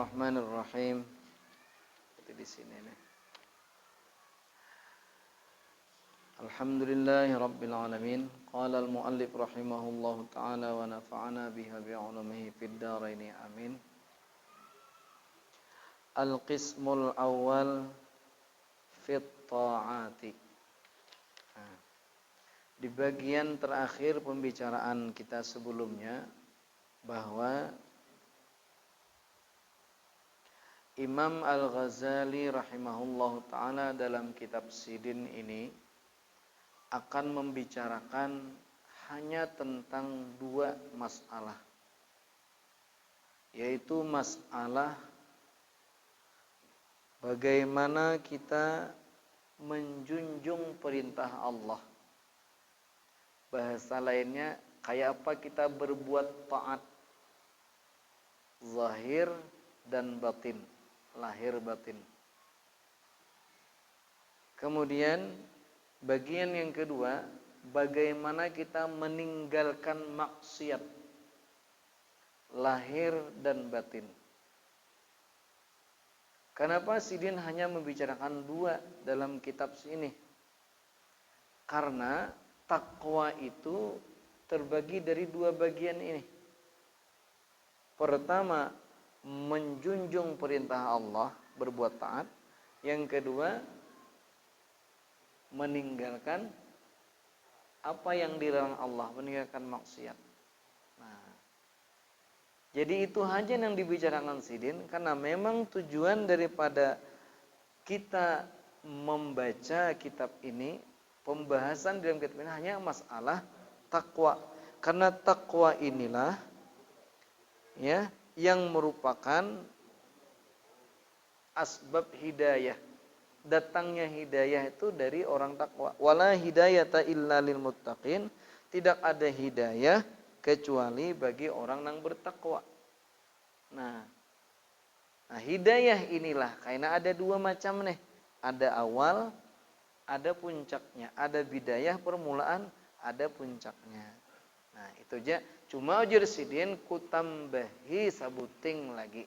Bismillahirrahmanirrahim. Di sini nih. Alhamdulillahirabbil alamin. Qala al-muallif rahimahullahu taala wa nafa'ana biha bi'ulumihi fid dharain amin. Al-qismul awwal fit ta'ati. Di bagian terakhir pembicaraan kita sebelumnya bahwa Imam Al-Ghazali rahimahullahu ta'ala dalam kitab Sidin ini akan membicarakan hanya tentang dua masalah, yaitu masalah bagaimana kita menjunjung perintah Allah. Bahasa lainnya, kayak apa kita berbuat taat zahir dan batin, lahir batin. Kemudian bagian yang kedua, bagaimana kita meninggalkan maksiat lahir dan batin. Kenapa Sidin hanya membicarakan dua dalam kitab ini? Karena takwa itu terbagi dari dua bagian ini. Pertama, menjunjung perintah Allah, berbuat taat. Yang kedua, meninggalkan apa yang dilarang Allah, meninggalkan maksiat. Nah, jadi itu saja yang dibicarakan Sidin, karena memang tujuan daripada kita membaca kitab ini, pembahasan dalam kitab ini hanya masalah takwa. Karena takwa inilah ya yang merupakan asbab hidayah. Datangnya hidayah itu dari orang takwa. Wala hidayata illa lil muttaqin. Tidak ada hidayah kecuali bagi orang yang bertakwa. Nah, hidayah inilah karena ada dua macam nih. Ada awal, ada puncaknya. Ada bidayah permulaan, ada puncaknya. Nah, itu aja. Cuma ujar Sidin kutambahi sabuting lagi.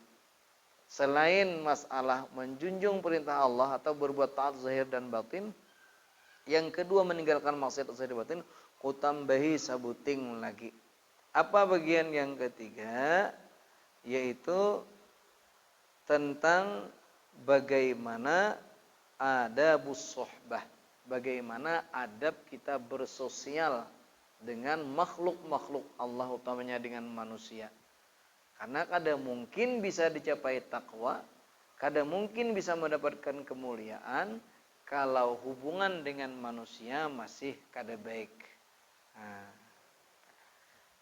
Selain masalah menjunjung perintah Allah atau berbuat taat zahir dan batin, yang kedua meninggalkan maksiat zahir dan batin, kutambahi sabuting lagi. Apa bagian yang ketiga? Yaitu tentang bagaimana adabus suhbah, bagaimana adab kita bersosial dengan makhluk-makhluk Allah, utamanya dengan manusia. Karena kadang mungkin bisa dicapai takwa, kadang mungkin bisa mendapatkan kemuliaan kalau hubungan dengan manusia masih kada baik.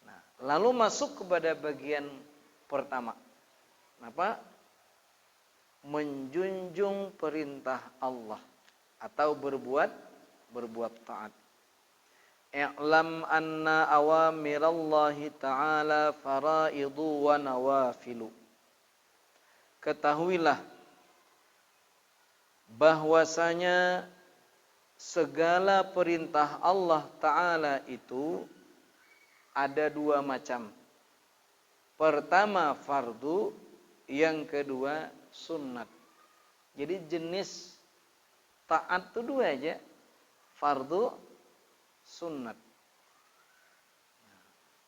Nah, lalu masuk kepada bagian pertama. Apa? Menjunjung perintah Allah atau berbuat taat. I'lam anna awamirallahi ta'ala faraidu wa nawafilu. Ketahuilah bahwasanya segala perintah Allah Ta'ala itu ada dua macam. Pertama fardu, yang kedua sunnat. Jadi jenis taat itu dua aja, fardu, sunnat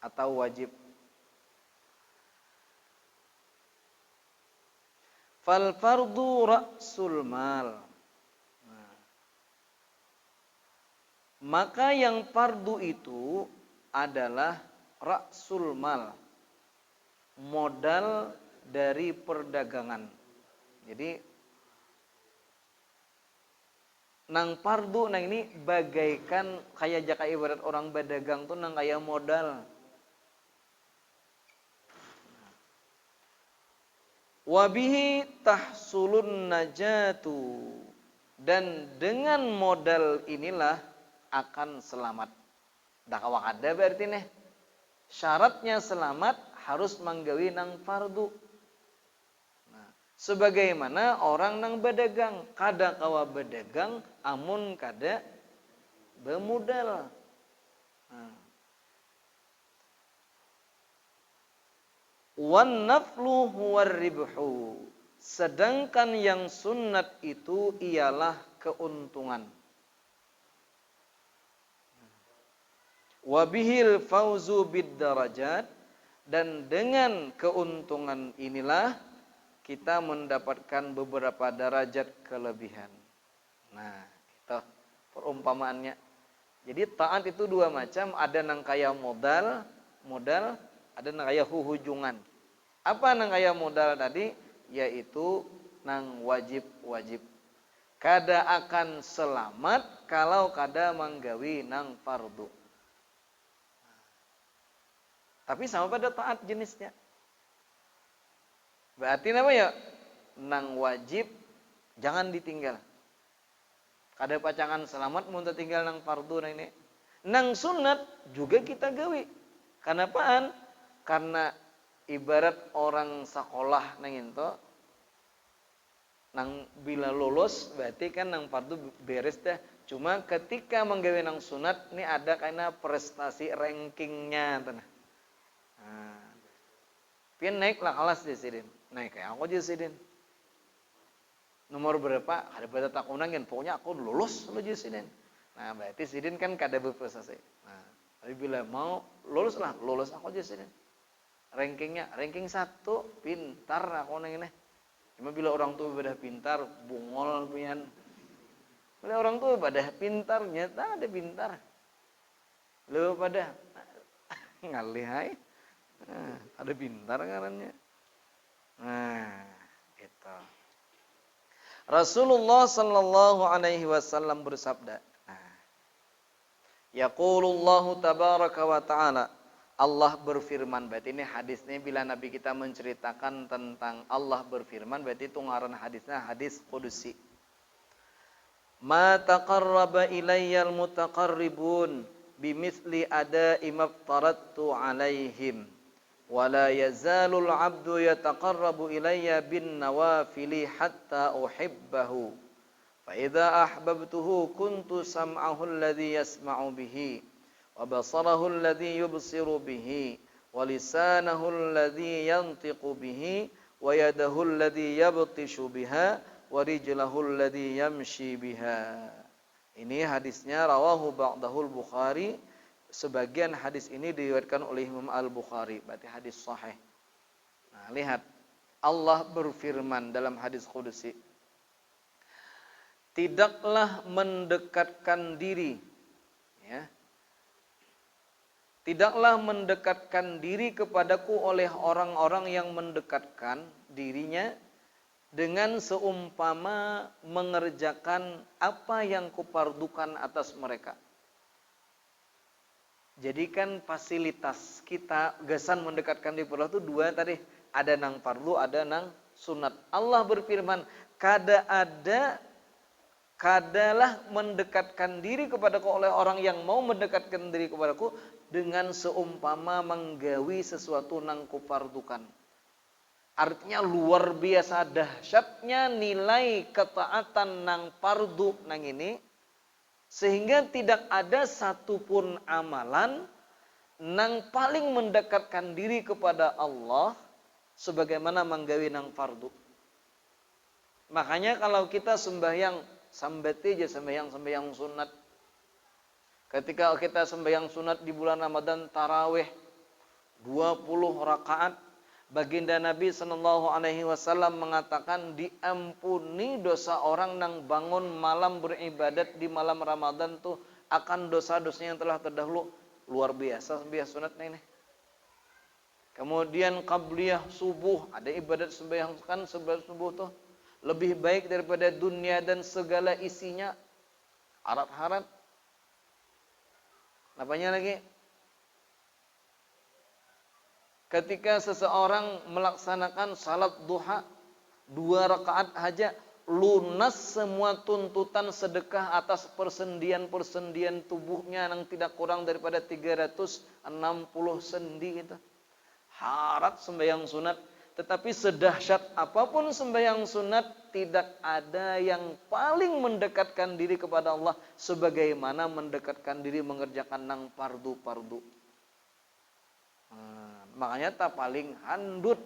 atau wajib. Fal fardu ra'sul mal. Maka yang fardu itu adalah ra'sul mal, modal dari perdagangan. Jadi nang fardu nang ini bagaikan kayak jaka ibarat orang berdagang tuh nang kayak modal. Wabihi tahsulun najatu, dan dengan modal inilah akan selamat. Dah kawak ada berarti nih. Syaratnya selamat harus manggawi nang fardu. Sebagaimana orang nang berdagang, kada kawa berdagang amun kada bermodal. Wan naflu huwar ribhu. Sedangkan yang sunat itu ialah keuntungan. Wabihil fauzu bid darajat, dan dengan keuntungan inilah kita mendapatkan beberapa derajat kelebihan. Nah, itu perumpamaannya. Jadi taat itu dua macam, ada nang kaya modal, ada nang kaya huhujungan. Apa nang kaya modal tadi? Yaitu nang wajib-wajib. Kada akan selamat kalau kada manggawi nang fardu. Tapi sama pada taat jenisnya. Berarti apa ya? Nang wajib jangan ditinggal. Kada pacangan selamat mun tinggal nang fardu nang ini. Nang sunat juga kita gawi. Kenapaan? Karena ibarat orang sekolah nang into, nang bila lulus berarti kan nang fardu beres dah. Cuma ketika menggawe nang sunat ini ada karena prestasi rankingnya tanah. Nah, pian naik lah kelas di sidin. Naik kayak aku aja sidin. Nomor berapa? Ada pada takunan kan, pokoknya aku lulus lo aja sidin. Nah, berarti sidin kan kada berprestasi. Nah, tapi bila mau lulus lah, lulus aku aja sidin. Rankingnya, ranking 1, pintar aku nang ini. Cuma bila orang tua pada pintar, bungol pian. Bila orang tua pada pintar, nyata ada pintar. Lu pada ngalihai. Nah, ada pintar ngarannya. Nah, gitu. Rasulullah sallallahu alaihi wasallam bersabda. Nah, yaqulullahu tabaraka wa ta'ala. Allah berfirman, berarti ini hadisnya bila Nabi kita menceritakan tentang Allah berfirman, berarti itu ngaran hadisnya hadis qudusi. Ma taqarraba ilayyal mutaqarribun bimithli ada'i maftaradtu alaihim. Wala yazalul abdu yataqarrabu ilayya bin nawafili hatta uhibbahu. Fa idza ahbabtuhu kuntu sam'ahu alladhi yasma'u bihi wa basarahu alladhi yubsiru bihi wa lisanahu alladhi yantiqu bihi wa yadahu alladhi yabtishu biha wa rijlahu alladhi yamshi biha. Ini hadisnya rawahu ba'dahul Bukhari. Sebagian hadis ini diriwayatkan oleh Imam Al-Bukhari, berarti hadis sahih. Nah, lihat Allah berfirman dalam hadis qudusi, tidaklah mendekatkan diri, ya. Tidaklah mendekatkan diri kepadaku oleh orang-orang yang mendekatkan dirinya dengan seumpama mengerjakan apa yang kupardukan atas mereka. Jadi kan fasilitas kita gasan mendekatkan diri kepada Allah itu dua tadi, ada nang fardu, ada nang sunat. Allah berfirman, kadalah mendekatkan diri kepadaku oleh orang yang mau mendekatkan diri kepadaku dengan seumpama menggawi sesuatu nang kufardukan. Artinya luar biasa dahsyatnya nilai ketaatan nang fardu nang ini, sehingga tidak ada satupun amalan nang paling mendekatkan diri kepada Allah sebagaimana menggawi nang fardu. Makanya kalau kita sembahyang sambati aja sembahyang sunat. Ketika kita sembahyang sunat di bulan Ramadan tarawih 20 rakaat, baginda Nabi SAW mengatakan diampuni dosa orang yang bangun malam beribadat di malam Ramadan tuh akan dosa-dosanya yang telah terdahulu. Luar biasa sembahyang sunat ini. Kemudian qabliyah subuh, ada ibadat sembahyang kan sebelum subuh tuh lebih baik daripada dunia dan segala isinya. Harap-harap. Apanya lagi? Ketika seseorang melaksanakan salat duha 2 rakaat aja, lunas semua tuntutan sedekah atas persendian-persendian tubuhnya yang tidak kurang daripada 360 sendi itu. Harap sembahyang sunat, tetapi sedahsyat apapun sembahyang sunat tidak ada yang paling mendekatkan diri kepada Allah sebagaimana mendekatkan diri mengerjakan nang fardu-fardu. Makanya tak paling handut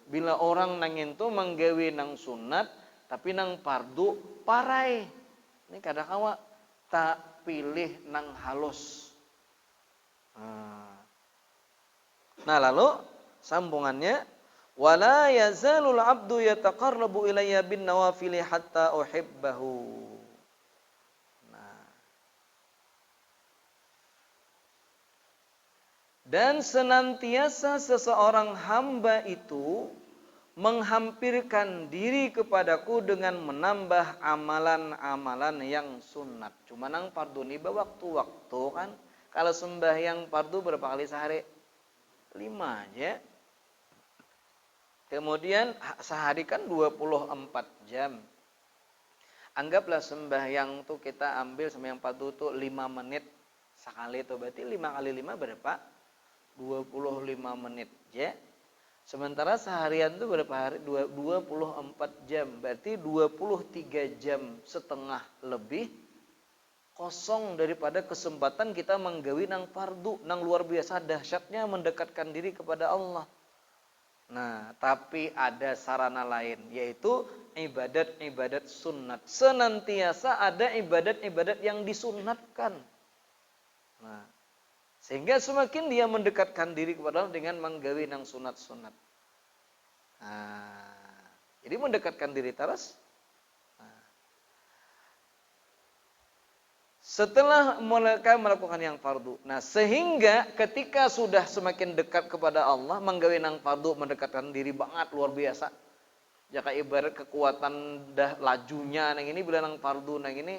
bila orang nang itu menggawe nang sunat tapi nang fardu parai. Ini kadang kawa tak pilih nang halus. Nah lalu sambungannya wala yazalul abdu yataqarrabu ilayya bin nawafili hatta uhibbahu. Dan senantiasa seseorang hamba itu menghampirkan diri kepadaku dengan menambah amalan-amalan yang sunat. Cuma nang fardu niba waktu-waktu kan. Kalau sembahyang fardu berapa kali sehari? 5 aja. Kemudian sehari kan 24 jam. Anggaplah sembahyang tuh kita ambil sembahyang fardu tuh 5 menit sekali tuh. Berarti 5 kali 5 berapa? 25 menit ya. Sementara seharian itu berapa hari? 24 jam. Berarti 23 jam setengah lebih kosong daripada kesempatan kita menggawi nang fardu, nang luar biasa dahsyatnya mendekatkan diri kepada Allah. Nah, tapi ada sarana lain yaitu ibadat-ibadat sunat. Senantiasa ada ibadat-ibadat yang disunatkan. Nah, sehingga semakin dia mendekatkan diri kepada Allah dengan menggawi nang sunat-sunat. Jadi mendekatkan diri terus. Setelah mereka melakukan yang fardu. Nah, sehingga ketika sudah semakin dekat kepada Allah, menggawi nang fardu, mendekatkan diri banget luar biasa. Jaka ibarat kekuatan dah lajunya nang ini bila nang fardu nang ini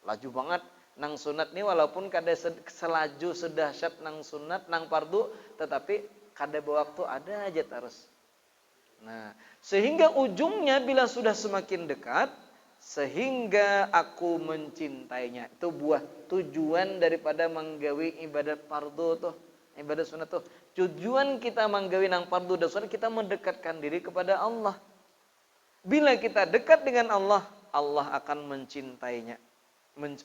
laju banget. Nang sunat ni walaupun kada selaju sedahsyat nang sunat nang fardu tetapi kada waktu ada aja terus. Nah, sehingga ujungnya bila sudah semakin dekat sehingga aku mencintainya. Itu buah tujuan daripada menggawi ibadat fardu tuh, ibadat sunat tuh. Tujuan kita menggawi nang fardu dan sunat kita mendekatkan diri kepada Allah. Bila kita dekat dengan Allah, Allah akan mencintainya.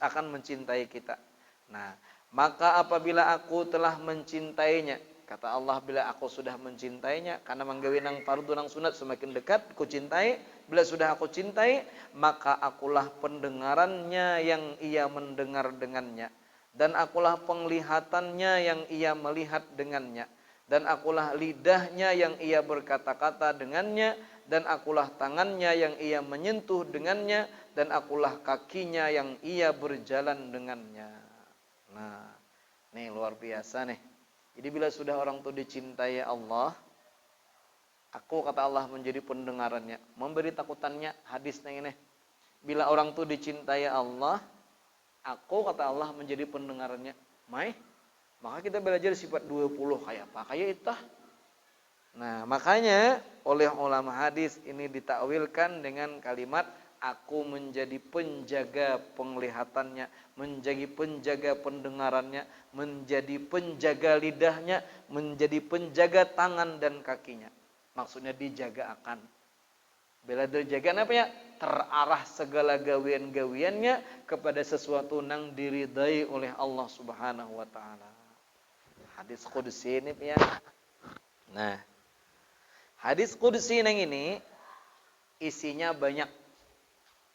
Akan mencintai kita. Nah, maka apabila aku telah mencintainya, kata Allah bila aku sudah mencintainya, karena menggawi nang fardu nang sunat semakin dekat, ku cintai. Bila sudah aku cintai, maka akulah pendengarannya yang ia mendengar dengannya, dan akulah penglihatannya yang ia melihat dengannya, dan akulah lidahnya yang ia berkata-kata dengannya, dan akulah tangannya yang ia menyentuh dengannya, dan akulah kakinya yang ia berjalan dengannya. Nah, nih luar biasa nih. Jadi bila sudah orang itu dicintai Allah, aku kata Allah menjadi pendengarannya, memberi takutannya. Hadisnya ini, bila orang itu dicintai Allah, aku kata Allah menjadi pendengarannya. Maka kita belajar sifat 20 kayak apa? Kayak itu. Nah, makanya oleh ulama hadis ini ditakwilkan dengan kalimat aku menjadi penjaga penglihatannya, menjadi penjaga pendengarannya, menjadi penjaga lidahnya, menjadi penjaga tangan dan kakinya. Maksudnya dijaga akan. Bila dijaga apa ya? Terarah segala gawian-gawiannya kepada sesuatu yang diridai oleh Allah Subhanahu wa taala. Hadis qudsi ini ya. Nah, hadis qudsi nang ini isinya banyak.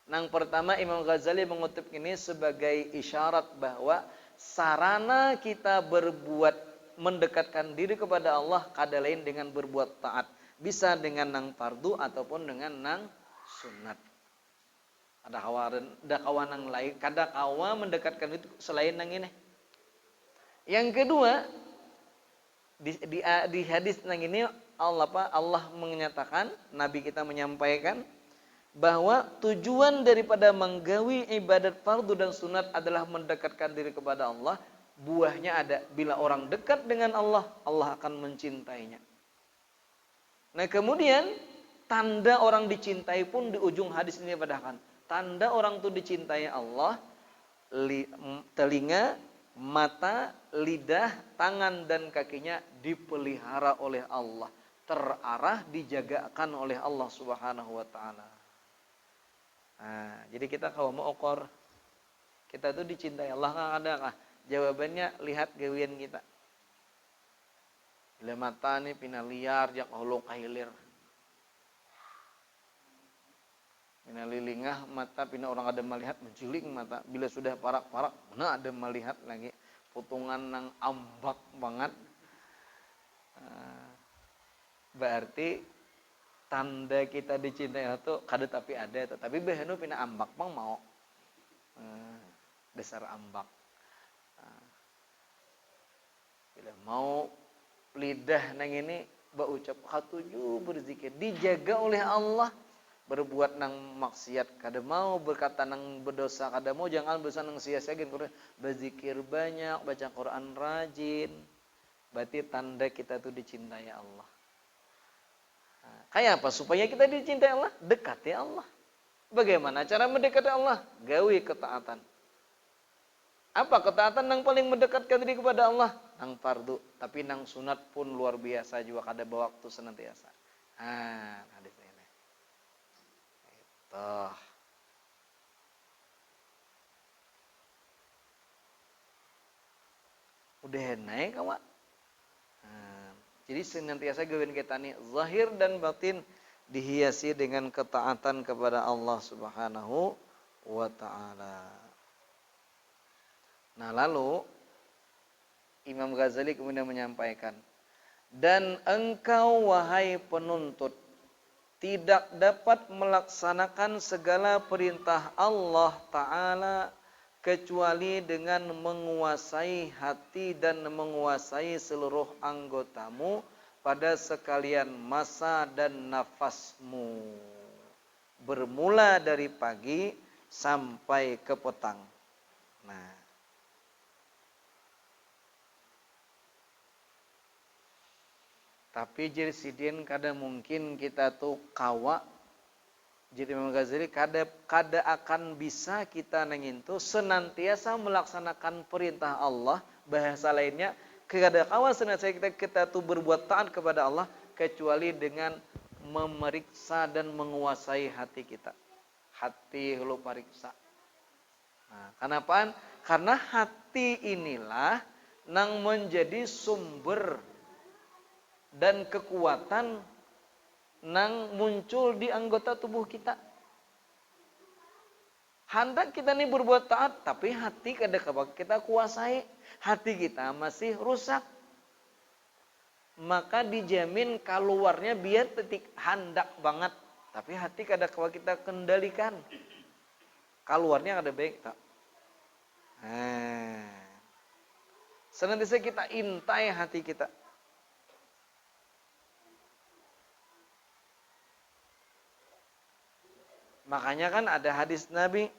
Nang pertama Imam Ghazali mengutip ini sebagai isyarat bahwa sarana kita berbuat mendekatkan diri kepada Allah kada lain dengan berbuat taat. Bisa dengan nang fardu ataupun dengan nang sunat. Ada kawan nang lain, kada kawa mendekatkan itu selain nang ini. Yang kedua, di hadis nang ini Allah menyatakan, Nabi kita menyampaikan bahwa tujuan daripada menggawi ibadat fardu dan sunat adalah mendekatkan diri kepada Allah. Buahnya ada, bila orang dekat dengan Allah, Allah akan mencintainya. Nah, kemudian tanda orang dicintai pun di ujung hadis ini padahkan. Tanda orang itu dicintai Allah, telinga, mata, lidah, tangan dan kakinya dipelihara oleh Allah, terarah dijagakan oleh Allah Subhanahu wa taala. Nah, jadi kita kalau mau ukur kita tuh dicintai Allah kan ada kah? Jawabannya lihat gawian kita. Bila mata ni pina liar jak holong kahilir. Pina lilingah mata pina orang ada melihat menjuling mata. Bila sudah parak-parak mana ada melihat lagi. Putungan nang ambak banget. Berarti tanda kita dicintai itu kada tapi ada. Tapi behenu pina ambak bang mau. Dasar ambak. Bila mau lidah nang ini berucap hatuju berzikir dijaga oleh Allah, berbuat nang maksiat kada mau, berkata nang berdosa kada mau, jangan berdosa nang sia-siakeun Quran, berzikir banyak, baca Quran rajin. Berarti tanda kita tuh dicintai Allah. Kayak apa supaya kita dicintai Allah? Dekati Allah. Bagaimana cara mendekati Allah? Gawi ketaatan. Apa ketaatan yang paling mendekatkan diri kepada Allah? Nang fardu, tapi nang sunat pun luar biasa juga kada waktu senantiasa. Hadis ini. Itu. Udah naik kawan. Jadi senantiasa gawin kita nih zahir dan batin dihiasi dengan ketaatan kepada Allah Subhanahu wa taala. Nah, lalu Imam Ghazali kemudian menyampaikan, dan engkau wahai penuntut tidak dapat melaksanakan segala perintah Allah Ta'ala kecuali dengan menguasai hati dan menguasai seluruh anggotamu pada sekalian masa dan nafasmu, bermula dari pagi sampai ke petang. Nah, tapi jadi sidin kada mungkin kita tuh kawa. Jadi Imam Ghazali kada akan bisa kita nengintu senantiasa melaksanakan perintah Allah. Bahasa lainnya kada kawa senantiasa kita tuh berbuat taat kepada Allah kecuali dengan memeriksa dan menguasai hati kita. Hati lu pariksa. Nah, kenapa? Karena hati inilah nang menjadi sumber dan kekuatan nang muncul di anggota tubuh kita. Hendak kita nih berbuat taat, tapi hati kada kita kuasai. Hati kita masih rusak. Maka dijamin keluarnya biar titik hendak banget, tapi hati kada kita kendalikan. Keluarnya kada baik tak. Senantiasa kita intai hati kita. Makanya kan ada hadis Nabi.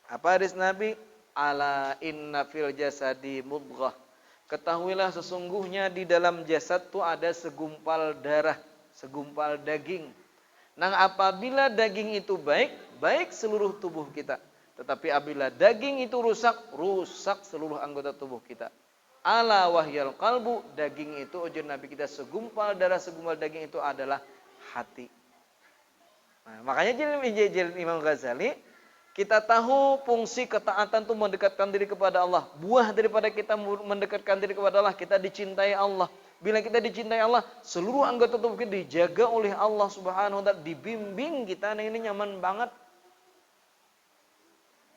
Apa hadis Nabi? Ala inna fil jasadi mudghah. Ketahuilah sesungguhnya di dalam jasad itu ada segumpal darah, segumpal daging. Nah, apabila daging itu baik, baik seluruh tubuh kita. Tetapi apabila daging itu rusak, rusak seluruh anggota tubuh kita. Ala wahyal qalbu, daging itu ujar Nabi kita segumpal darah, segumpal daging itu adalah hati. Nah, makanya jadi Imam Ghazali, kita tahu fungsi ketaatan itu mendekatkan diri kepada Allah. Buah daripada kita mendekatkan diri kepada Allah, kita dicintai Allah. Bila kita dicintai Allah, seluruh anggota tubuh kita dijaga oleh Allah Subhanahu wa taala, dibimbing kita. Nah, ini nyaman banget.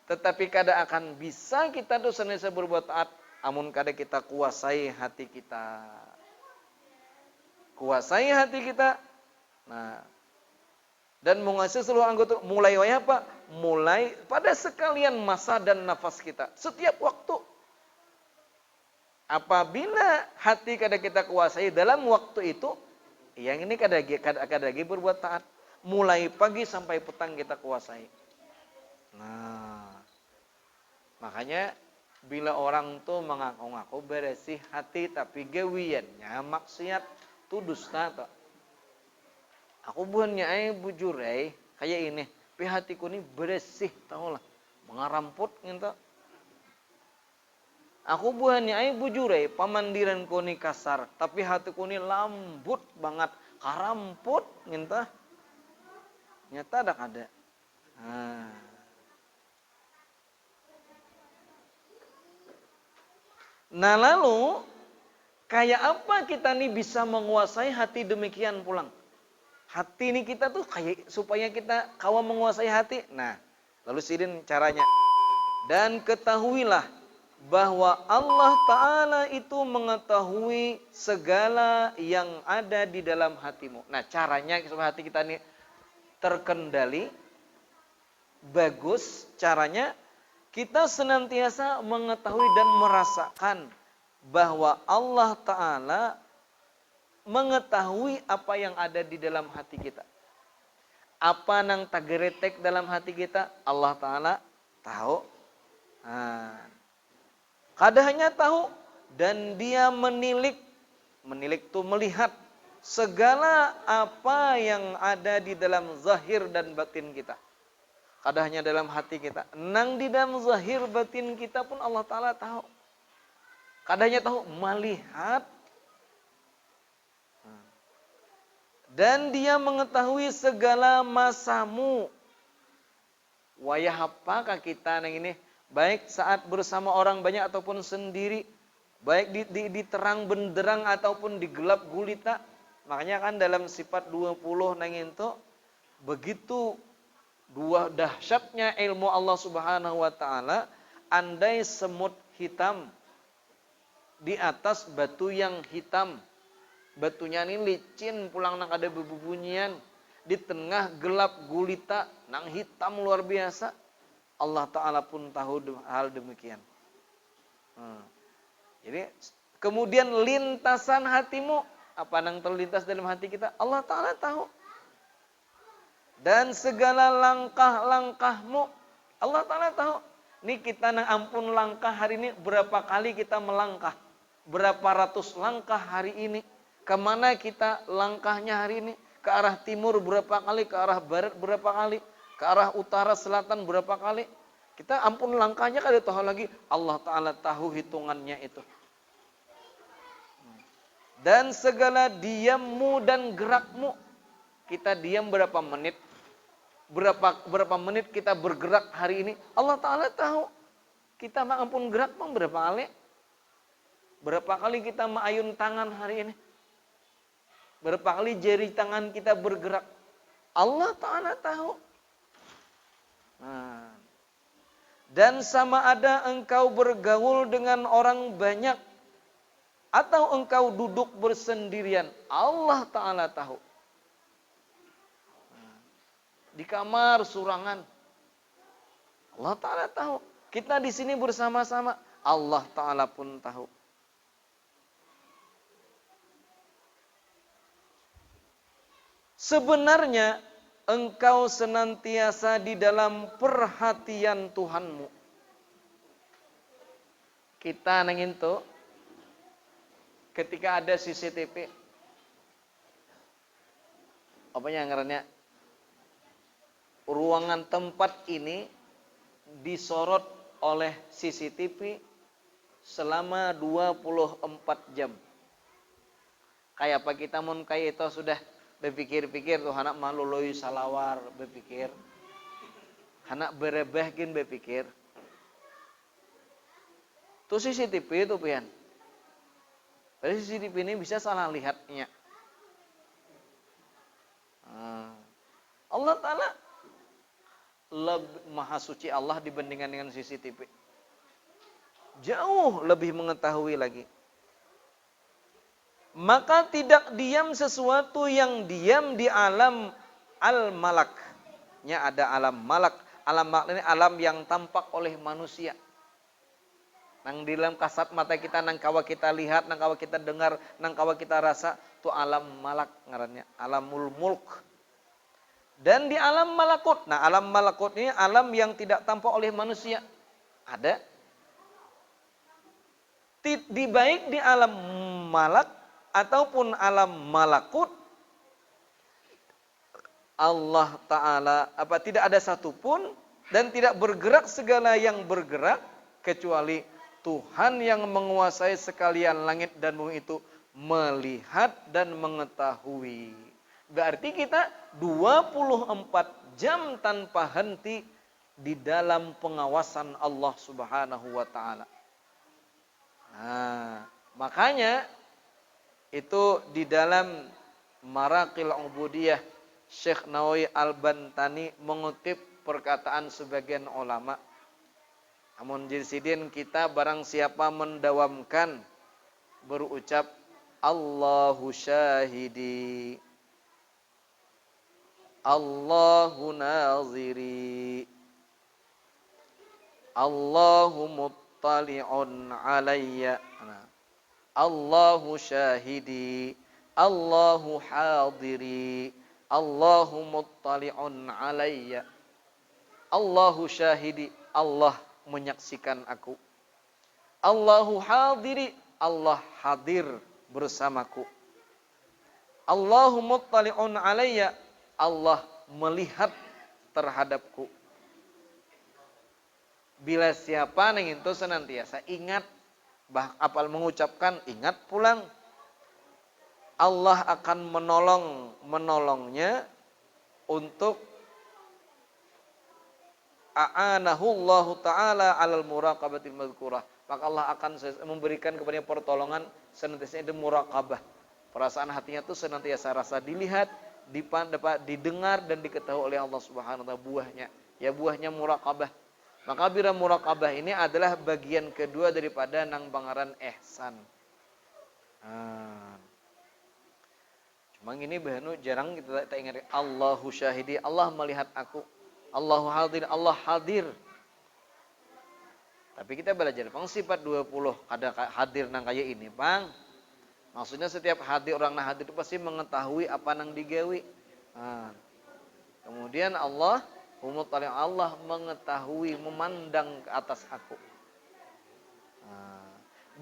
Tetapi kada akan bisa kita tuh senantiasa berbuat taat amun kada kita kuasai hati kita. Kuasai hati kita. Nah, dan menguasai seluruh anggota, mulai apa? Mulai pada sekalian masa dan nafas kita. Setiap waktu. Apabila hati kada kita kuasai dalam waktu itu, yang ini kada lagi berbuat taat. Mulai pagi sampai petang kita kuasai. Nah, makanya bila orang tuh mengaku-ngaku bersih hati tapi gawiannya maksiat, itu dusta tak? Aku bukannya bujur kayak ini, tapi hatiku ini bersih, tahu lah, mengaramput gitu. Aku bukannya bujur pamandiranku ini kasar, tapi hatiku ini lembut banget, karamput gitu. Nyata ada. Nah lalu Kayak apa kita nih bisa menguasai hati demikian pulang? Hati ini kita tuh kayak supaya kita kawan menguasai hati. Nah, lalu sidin caranya. Dan ketahuilah bahwa Allah Ta'ala itu mengetahui segala yang ada di dalam hatimu. Nah, caranya supaya hati kita ini terkendali, bagus, caranya kita senantiasa mengetahui dan merasakan bahwa Allah Ta'ala mengetahui apa yang ada di dalam hati kita. Apa nang tageretek dalam hati kita, Allah Ta'ala tahu. Nah, kadahnya tahu dan dia menilik itu melihat segala apa yang ada di dalam zahir dan batin kita. Kadahnya dalam hati kita. Nang di dalam zahir batin kita pun Allah Ta'ala tahu. Kadahnya tahu, melihat. Dan dia mengetahui segala masamu. Wayah apakah kita nang ini? Baik saat bersama orang banyak ataupun sendiri. Baik di terang benderang ataupun di gelap gulita. Makanya kan dalam sifat 20 nang itu. Begitu dua dahsyatnya ilmu Allah Subhanahu wa Ta'ala. Andai semut hitam di atas batu yang hitam. Batunya ini licin pulang nang ada bebunyian. Di tengah gelap gulita nang hitam luar biasa. Allah Ta'ala pun tahu hal demikian. Jadi kemudian lintasan hatimu. Apa nang terlintas dalam hati kita? Allah Ta'ala tahu. Dan segala langkah-langkahmu. Allah Ta'ala tahu. Ini kita nang ampun langkah hari ini. Berapa kali kita melangkah. Berapa ratus langkah hari ini. Kemana kita langkahnya hari ini? Ke arah timur berapa kali? Ke arah barat berapa kali? Ke arah utara selatan berapa kali? Kita ampun langkahnya kada tahu lagi. Allah Ta'ala tahu hitungannya itu. Dan segala diammu dan gerakmu. Kita diam berapa menit? Berapa menit kita bergerak hari ini? Allah Ta'ala tahu. Kita ampun gerak berapa kali? Berapa kali kita mengayun tangan hari ini? Berapa kali jari tangan kita bergerak? Allah Ta'ala tahu. Nah. Dan sama ada engkau bergaul dengan orang banyak. Atau engkau duduk bersendirian. Allah Ta'ala tahu. Nah. Di kamar surangan. Allah Ta'ala tahu. Kita di sini bersama-sama. Allah Ta'ala pun tahu. Sebenarnya engkau senantiasa di dalam perhatian Tuhanmu. Kita nengin tuh ketika ada CCTV. Apanya ngarannya? Ruangan tempat ini disorot oleh CCTV selama 24 jam. Kayak apa kita mun kayak itu sudah berpikir-pikir tuh anak malu loy salawar berpikir. Anak berebehkin berpikir. Tuh CCTV itu pian. Jadi CCTV ini bisa salah lihatnya. Allah Ta'ala maha suci Allah dibandingkan dengan CCTV. Jauh lebih mengetahui lagi. Maka tidak diam sesuatu yang diam di alam al-malak. Ada alam malak. Alam malak ini alam yang tampak oleh manusia. Nang di dalam kasat mata kita, nang kawa kita lihat, nang kawa kita dengar, nang kawa kita rasa, itu alam malak ngarannya. Alamul mulk. Dan di alam malakut. Nah, alam malakut ini alam yang tidak tampak oleh manusia. Ada. Baik di alam malak ataupun alam malakut, Allah Ta'ala tidak ada satupun dan tidak bergerak segala yang bergerak kecuali Tuhan yang menguasai sekalian langit dan bumi itu melihat dan mengetahui. Berarti kita 24 jam tanpa henti di dalam pengawasan Allah Subhanahu wa Ta'ala. Nah, makanya Itu di dalam Maraqil Ubudiyah Syekh Nawawi Al-Bantani mengutip perkataan sebagian ulama. Namun jirsidin kita barang siapa mendawamkan berucap Allahu syahidi, Allahu naziri, Allahu muttali'un alayya. Allahu syahidi, Allahu hadiri, Allahu muttali'un alayya. Allahu syahidi, Allah menyaksikan aku. Allahu hadiri, Allah hadir bersamaku. Allahu muttali'un alayya, Allah melihat terhadapku. Bila siapa yang itu senantiasa ingat, apal mengucapkan, ingat pulang, Allah akan menolongnya untuk a'anahu Allah Ta'ala alal muraqabatil madhkurah. Maka Allah akan memberikan kepadanya pertolongan senantiasa itu muraqabah. Perasaan hatinya itu senantiasa rasa dilihat, didengar dan diketahui oleh Allah Subhanahu wa taala buahnya. Ya buahnya muraqabah. Maka bila muraqabah ini adalah bagian kedua daripada nang bangaran ihsan. Cuma ini bahanu jarang kita tak ingat Allahu syahidi, Allah melihat aku. Allahu hadir, Allah hadir. Tapi kita belajar pang sifat 20 ada hadir nang kaya ini, Bang. Maksudnya setiap hadir orang nang hadir itu pasti mengetahui apa nang digawi. Kemudian Allah Allah mengetahui, memandang ke atas aku.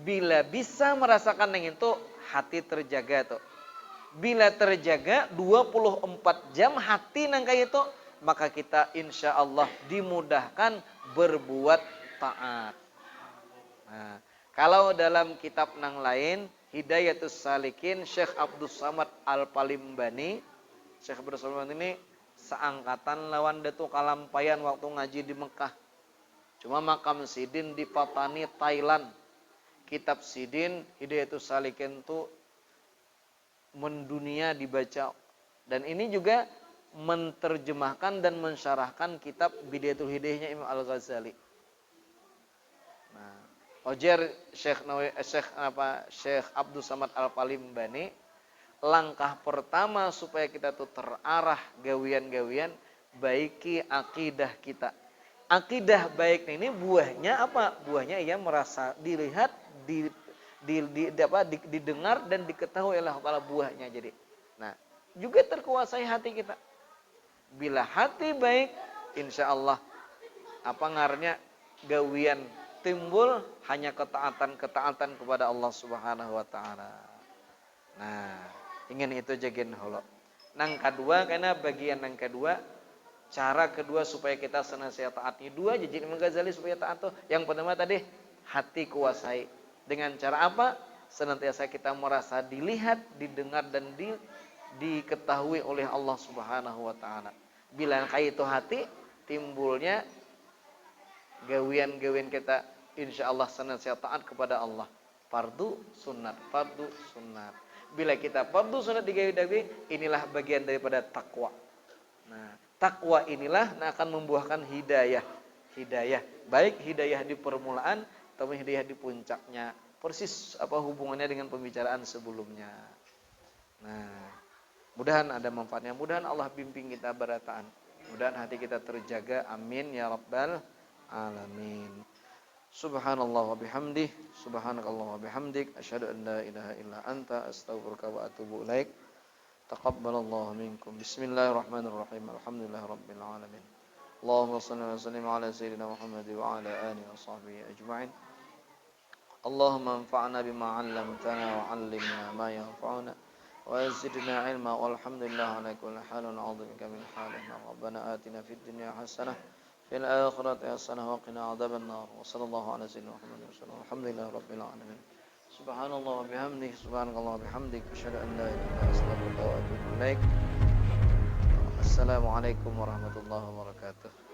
Bila bisa merasakan yang itu, hati terjaga tuh. Bila terjaga 24 jam hati nang kayak itu, maka kita insya Allah dimudahkan berbuat taat. Kalau dalam kitab nang lain, Hidayatus Salikin, Syekh Abdus Samad Al-Palimbani, Syekh Abdus Samad ini seangkatan lawan Datu Kalampayan waktu ngaji di Mekah. Cuma makam Sidin di Patani, Thailand. Kitab Sidin, Hidayatus Salikin itu mendunia dibaca. Dan ini juga menterjemahkan dan mensyarahkan kitab Bidayatul Hidayahnya Imam Al-Ghazali. Nah, Ojer Syekh Abdus Samad Al-Palimbani, langkah pertama supaya kita tuh terarah gawian-gawian, baiki akidah kita. Akidah baik ini buahnya apa? Buahnya ia merasa dilihat, didengar dan diketahui oleh Allah buahnya. Jadi, nah juga terkuasai hati kita. Bila hati baik, insya Allah apa ngarnya gawian timbul hanya ketaatan kepada Allah Subhanahu Wa Taala. Nah, ingin itu jagin holo. Nang kedua, karena bagian nang kedua, cara kedua supaya kita senantiasa taatnya dua jadi Imam Ghazali supaya taat tuh. Yang pertama tadi hati kuasai. Dengan cara apa? Senantiasa kita merasa dilihat, didengar dan diketahui oleh Allah Subhanahu Wa Taala. Bila kayak itu hati, timbulnya gawian-gawian kita insya Allah senantiasa taat kepada Allah. Fardu sunat, fardu sunat. Bila kita fardu sunat digawi-gawi, inilah bagian daripada takwa. Nah, takwa inilah akan membuahkan hidayah. Hidayah, baik hidayah di permulaan atau hidayah di puncaknya. Persis apa hubungannya dengan pembicaraan sebelumnya. Nah, mudahan ada manfaatnya. Mudahan Allah bimbing kita berataan. Mudahan hati kita terjaga. Amin ya rabbal alamin. Subhanallah wa bihamdih, subhanakallah wa bihamdik, asyhadu an la ilaha illa anta, astaghfiruka wa atubu ilaik. Taqabbalallahu minkum. Bismillahirrahmanirrahim. Alhamdulillahirabbil alamin. Allahumma shalli wa sallim ala sayyidina Muhammad wa ala alihi wa sahbihi ajma'in. Allahumma anfa'na bima 'allamtana wa 'allimna ma yanfa'una wa zidna 'ilma walhamdulillah ala kulli halin 'adzimika min halina. Rabbana atina fid dunya hasanah fil akhirati hasanah wa qina adzabannar. Wa sallallahu ala sayyidina Muhammad wa sallam. Alhamdulillahi rabbil alamin. Subhanallah wa bihamdihi, subhanakallah wa bihamdik, asyhadu an la ilaha illa anta, astaghfiruka wa atubu ilaik. Assalamualaikum warahmatullahi wabarakatuh.